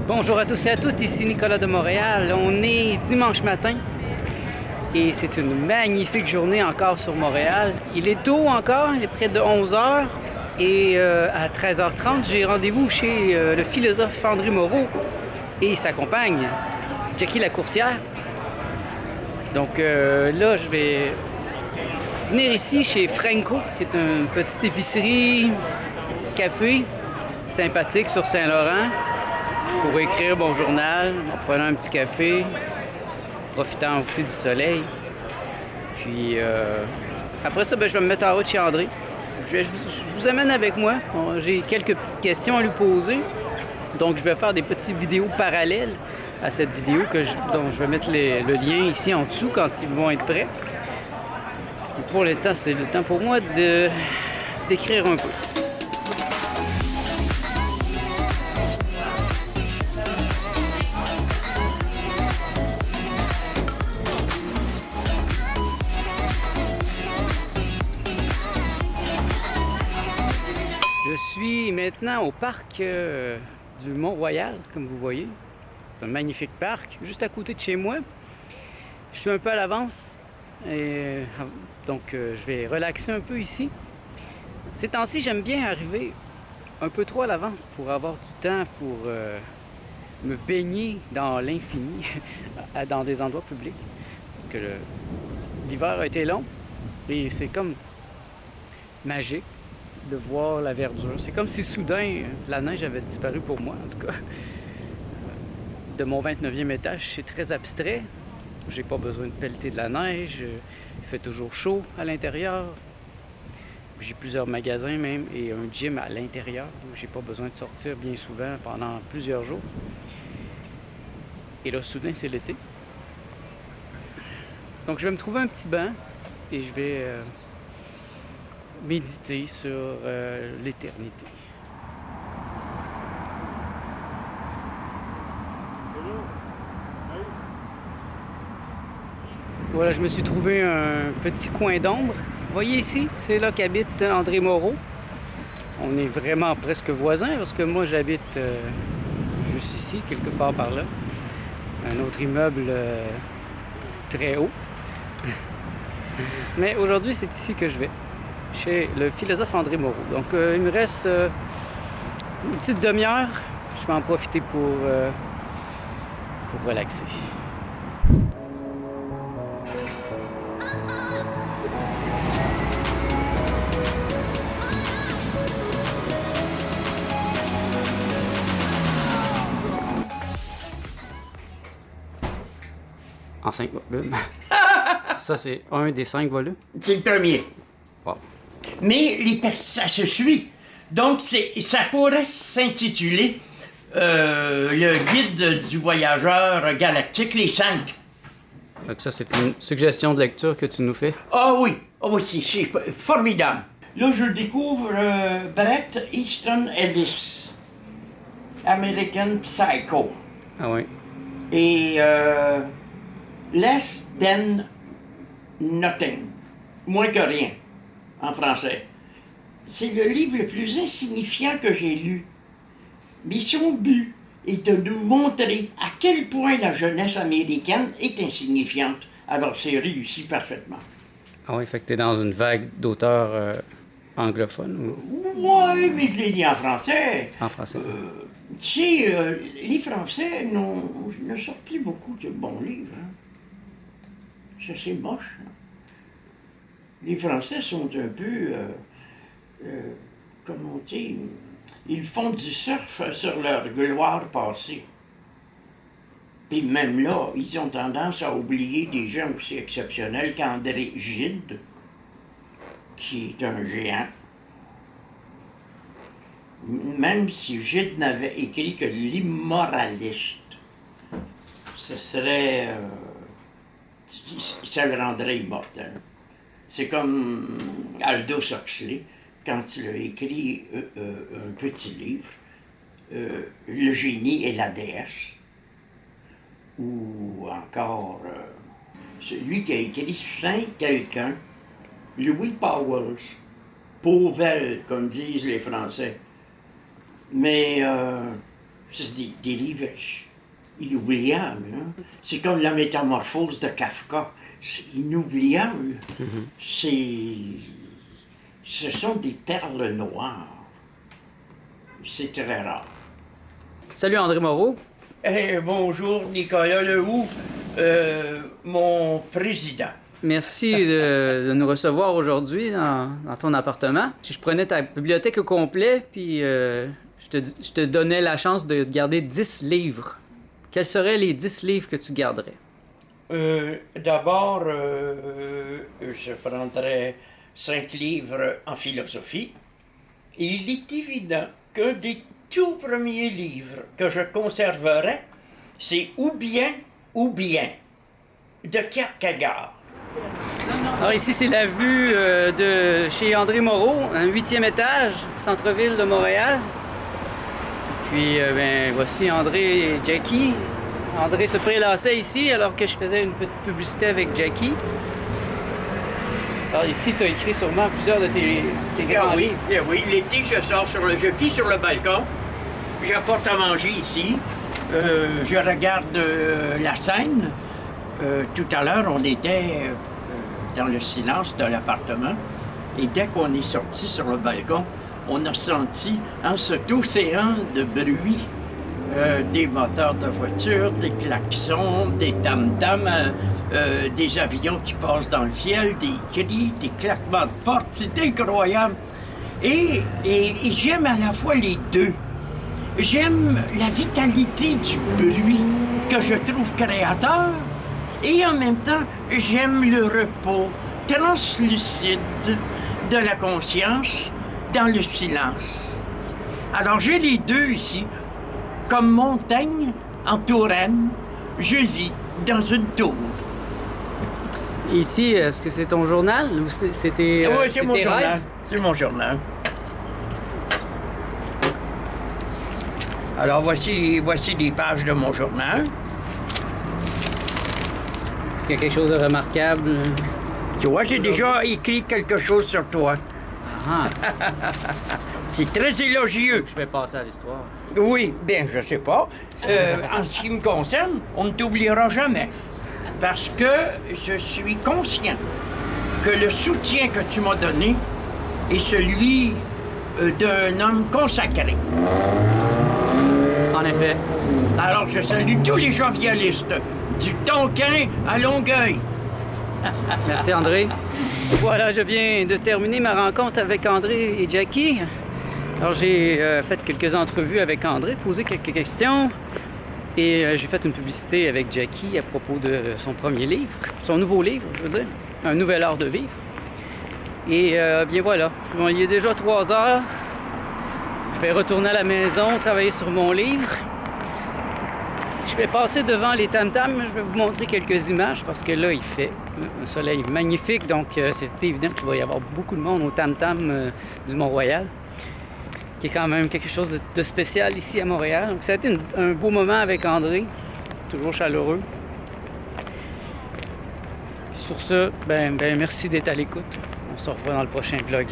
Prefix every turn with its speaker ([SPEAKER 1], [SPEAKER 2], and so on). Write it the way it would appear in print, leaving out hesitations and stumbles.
[SPEAKER 1] Bonjour à tous et à toutes, ici Nicolas de Montréal. On est dimanche matin et c'est une magnifique journée encore sur Montréal. Il est tôt encore, il est près de 11h et à 13h30, j'ai rendez-vous chez le philosophe André Moreau et sa compagne, Jackie Lacourcière. Donc là, je vais venir ici chez Franco, qui est une petite épicerie, café sympathique sur Saint-Laurent, pour écrire mon journal en prenant un petit café, profitant aussi du soleil. Puis après ça, je vais me mettre en route chez André. Je vous amène avec moi. J'ai quelques petites questions à lui poser. Donc je vais faire des petites vidéos parallèles à cette vidéo dont je vais mettre le lien ici en dessous quand ils vont être prêts. Pour l'instant, c'est le temps pour moi d'écrire un peu. Je suis maintenant au parc du Mont-Royal, comme vous voyez. C'est un magnifique parc, juste à côté de chez moi. Je suis un peu à l'avance, donc je vais relaxer un peu ici. Ces temps-ci, j'aime bien arriver un peu trop à l'avance pour avoir du temps pour me baigner dans l'infini, dans des endroits publics. Parce que l'hiver a été long et c'est comme magique de voir la verdure. C'est comme si soudain la neige avait disparu pour moi, en tout cas. De mon 29e étage, c'est très abstrait. J'ai pas besoin de pelleter de la neige. Il fait toujours chaud à l'intérieur. J'ai plusieurs magasins même et un gym à l'intérieur où j'ai pas besoin de sortir bien souvent pendant plusieurs jours. Et là, soudain, c'est l'été. Donc, je vais me trouver un petit banc et je vais méditer sur l'éternité. Voilà, je me suis trouvé un petit coin d'ombre. Vous voyez ici, c'est là qu'habite André Moreau. On est vraiment presque voisins parce que moi j'habite juste ici, quelque part par là. Un autre immeuble très haut. Mais aujourd'hui, c'est ici que je vais, chez le philosophe André Moreau. Donc il me reste une petite demi-heure. Je vais en profiter pour relaxer. En 5 volumes. Ça, c'est un des 5 volumes.
[SPEAKER 2] C'est le premier.
[SPEAKER 1] Wow.
[SPEAKER 2] Mais ça se suit. Donc, ça pourrait s'intituler le guide du voyageur galactique, les 5.
[SPEAKER 1] Donc ça, c'est une suggestion de lecture que tu nous fais.
[SPEAKER 2] Ah oui, c'est formidable. Là, je découvre Bret Easton Ellis, American Psycho.
[SPEAKER 1] Ah oui.
[SPEAKER 2] Et Less Than Nothing, moins que rien, en français. C'est le livre le plus insignifiant que j'ai lu. Mais son but est de nous montrer à quel point la jeunesse américaine est insignifiante. Alors c'est réussi parfaitement.
[SPEAKER 1] Ah oui, fait que t'es dans une vague d'auteurs anglophones ou
[SPEAKER 2] Oui, mais je l'ai lu en français.
[SPEAKER 1] en français?
[SPEAKER 2] Tu sais, les Français ne sortent plus beaucoup de bons livres. Hein. Ça, c'est moche. Hein. Les Français sont un peu, comment on dit, ils font du surf sur leur gloire passée. Puis même là, ils ont tendance à oublier des gens aussi exceptionnels qu'André Gide, qui est un géant. Même si Gide n'avait écrit que l'immoraliste, ce serait... ça le rendrait immortel. C'est comme Aldous Huxley, quand il a écrit un petit livre, Le génie et la déesse, ou encore celui qui a écrit Saint quelqu'un, Louis Powell, Pauvel, comme disent les Français. Mais C'est des livres inoubliables. Hein? C'est comme la métamorphose de Kafka. C'est inoubliable. Ce sont des perles noires. C'est très rare.
[SPEAKER 1] Salut André Moreau.
[SPEAKER 2] Bonjour Nicolas Lehoux, mon président.
[SPEAKER 1] Merci de nous recevoir aujourd'hui dans ton appartement. Je prenais ta bibliothèque au complet, puis je te donnais la chance de garder 10 livres. Quels seraient les 10 livres que tu garderais?
[SPEAKER 2] D'abord, je prendrais 5 livres en philosophie. Et il est évident qu'un des tout premiers livres que je conserverais, c'est Ou bien de Kierkegaard.
[SPEAKER 1] Alors ici, c'est la vue de chez André Moreau, un 8e étage, centre-ville de Montréal. Puis, voici André et Jackie. André se prélassait ici alors que je faisais une petite publicité avec Jackie. Alors ici, tu as écrit sûrement plusieurs de tes grands livres.
[SPEAKER 2] Oui, l'été, je vis sur le balcon, j'apporte à manger ici, je regarde la Seine. Tout à l'heure, on était dans le silence de l'appartement et dès qu'on est sorti sur le balcon, on a senti cet océan de bruit, des moteurs de voiture, des klaxons, des tam-tams, des avions qui passent dans le ciel, des cris, des claquements de portes. C'est incroyable. Et j'aime à la fois les deux. J'aime la vitalité du bruit que je trouve créateur et en même temps, j'aime le repos translucide de la conscience dans le silence. Alors j'ai les deux ici. Comme Montaigne, en Touraine, je vis dans une tour.
[SPEAKER 1] Ici, est-ce que c'est ton journal ou c'était
[SPEAKER 2] Oui, c'est mon
[SPEAKER 1] tes
[SPEAKER 2] journal.
[SPEAKER 1] rêves?
[SPEAKER 2] C'est mon journal. Alors voici des pages de mon journal.
[SPEAKER 1] Est-ce qu'il y a quelque chose de remarquable?
[SPEAKER 2] Tu vois, j'ai déjà écrit quelque chose sur toi.
[SPEAKER 1] Ah,
[SPEAKER 2] C'est très élogieux.
[SPEAKER 1] je vais passer à l'histoire.
[SPEAKER 2] Oui, bien, je sais pas. En ce qui me concerne, on ne t'oubliera jamais. Parce que je suis conscient que le soutien que tu m'as donné est celui d'un homme consacré.
[SPEAKER 1] En effet.
[SPEAKER 2] Alors, je salue tous les jovialistes, du Tonkin à Longueuil.
[SPEAKER 1] Merci André. Voilà, je viens de terminer ma rencontre avec André et Jackie. Alors j'ai fait quelques entrevues avec André, posé quelques questions et j'ai fait une publicité avec Jackie à propos de son premier livre, son nouveau livre, je veux dire, Un nouvel art de vivre. Et bien voilà, bon, il est déjà 3 heures. Je vais retourner à la maison, travailler sur mon livre. Je vais passer devant les tam-tams, je vais vous montrer quelques images parce que là, il fait un soleil magnifique, donc c'est évident qu'il va y avoir beaucoup de monde au tam-tam du Mont-Royal, qui est quand même quelque chose de spécial ici à Montréal. Donc ça a été un beau moment avec André, toujours chaleureux. Sur ce, merci d'être à l'écoute. On se revoit dans le prochain vlog.